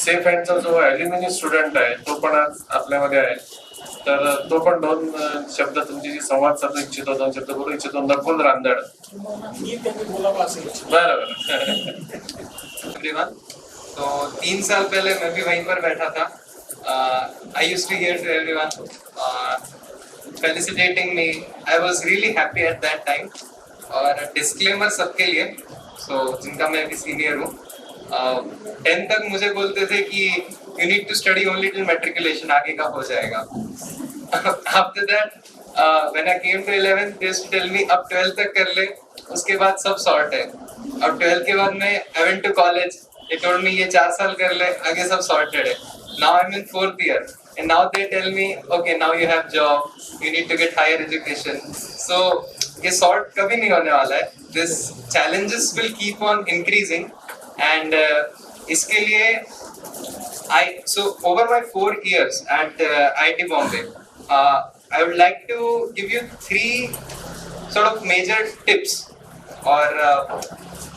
Safe हँडचा जो ॲल्युमिनी student आहे तो पण आज आपल्यामध्ये आहे. तर तो पण दोन शब्द तुमची संवाद साधू इच्छितो, दोन शब्द बोलू इच्छितो. नकुल रांदड. बरं. तो 3 साल पहले मैं भी वहीं पर बैठा था. I used to hear to everyone felicitating me. I was really happy at that time. और डिस्क्लेमर सबके लिए, जिनका मैं भी सीनियर हूँ, 10 तक मुझे बोलते थे कि you need to study only till matriculation, आगे का हो जाएगा. After that when I came to 11th they used to tell me अब 12th तक कर ले, उसके बाद सब सॉर्ट है. अब 12th के बाद मैं I went to college, they told me ये 4 साल कर ले, आगे सब सॉर्टेड है. Now I am in 4th year and now they tell me okay, now you have job, you need to get higher education. So ये sort कभी नहीं होने वाला है. This challenges will keep on increasing and इसके लिए so over my 4 years at IIT Bombay, I would like to give you 3 sort of major tips, or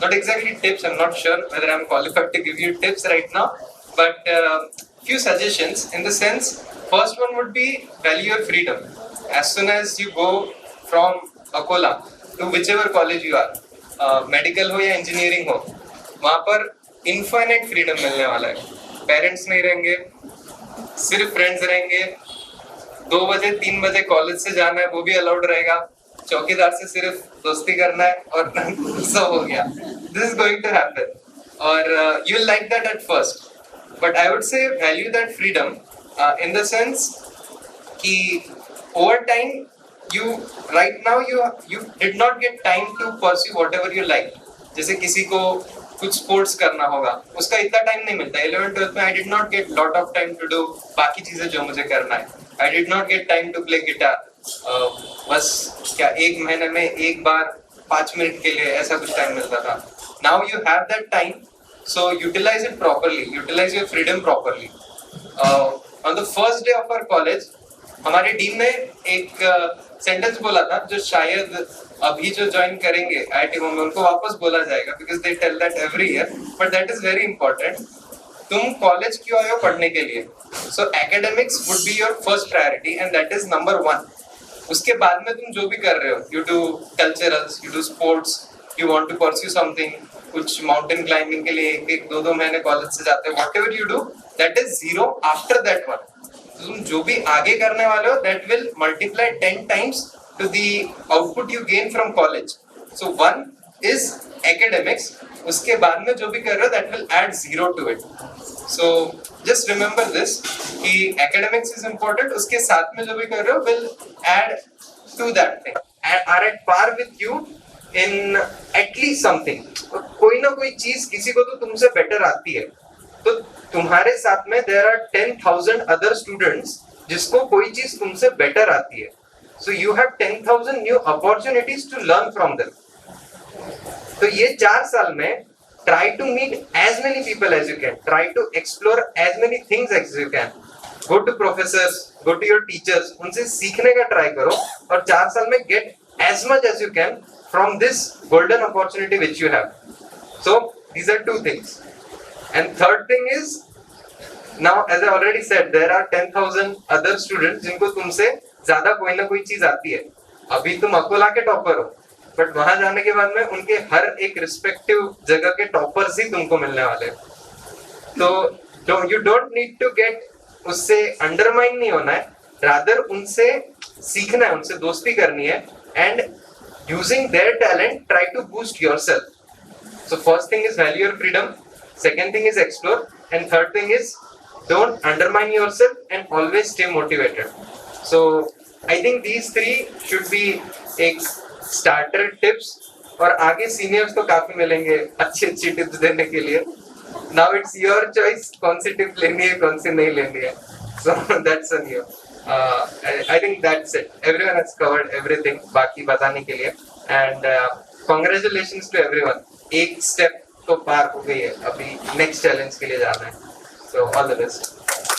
not exactly tips, I'm not sure whether I'm qualified to give you tips right now, but few suggestions in the sense. First one would be value your freedom. As soon as you go from Akola to whichever college you are, medical हो या engineering हो, वहाँ पर infinite freedom मिलने वाला है. Parents नहीं रहेंगे, सिर्फ friends रहेंगे. 2 बजे 3 बजे कॉलेज से जाना है वो भी अलाउड रहेगा. चौकीदार से सिर्फ दोस्ती करना है और सब हो गया. This is going to happen, और you'll like that at first. But I would say value that freedom in the sense कि over time right now you did not get time to pursue whatever you like. जैसे किसी को कुछ sports करना होगा, उसका इतना टाइम नहीं मिलता. 11th 12th में I did not get lot of time to do बाकी चीजें जो मुझे करना है. I did not get time to play guitar. बस क्या 1 महीने में एक बार 5 मिनट के लिए ऐसा कुछ टाइम मिलता था. Now you have that time. So utilize it properly, utilize your freedom properly. On the first day of our college, हमारे डीन ने एक सेंटेंस बोला था जो शायद अभी जो ज्वाइन करेंगे IIT में उनको वापस बोला जाएगा, because they tell that every year, but that is very important. तुम कॉलेज क्यों आए हो? पढ़ने के लिए. So academics would be your first priority and that is number 1. उसके बाद में तुम जो भी कर रहे हो, you do culturals, you do sports, you want to pursue something, कुछ माउंटेन क्लाइंबिंग के लिए 1-2 महीने कॉलेज से जाते हो, whatever you do, that is 0 after that one. तुम जो भी आगे करने वाले हो, that will multiply 10 times to the output you gain from college. So 1 is academics. उसके बाद में जो भी कर रहे हो, that will add 0 to it. So just remember this कि academics is important. उसके साथ में जो भी कर रहे हो will add to that thing and are at par with you in at least something. कोई ना कोई चीज किसी को तो तुमसे बेटर आती है, तो तुम्हारे साथ में there are 10,000 other students जिसको कोई चीज तुमसे बेटर आती है. So you have 10,000 new opportunities to learn from them. तो ये 4 साल में try to meet as many people as you can, try to explore as many things as you can. Go to professors, go to your teachers, उनसे सीखने का try करो और 4 साल में get as much as you can from this golden opportunity which you have. So these are 2 things. And third thing is, now as I already said, there are 10,000 other students जिनको तुमसे ज्यादा कोई ना कोई चीज आती है. अभी तुम अकोला के टॉपर हो, बट वहां जाने के बाद में उनके हर एक रिस्पेक्टिव जगह के टॉपर्स ही तुमको मिलने वाले. तो you don't need to get उससे अंडरमाइन नहीं होना है, रादर उनसे सीखना है, उनसे दोस्ती करनी है, and using their talent try to boost yourself. So first thing is value your freedom, second thing is explore, and third thing is don't undermine yourself and always stay motivated. So I think these 3 should be एक starter tips, और आगे seniors तो काफी मिलेंगे अच्छी tips देने के लिए. Now it's your choice कौन सी tip लेनी है कौन सी नहीं लेनी है. So that's on you. I think that's it. Everyone has covered everything बाकी बताने के लिए, and congratulations to everyone. एक step तो पार हो गई है, अभी next challenge के लिए जाना है. So all the best.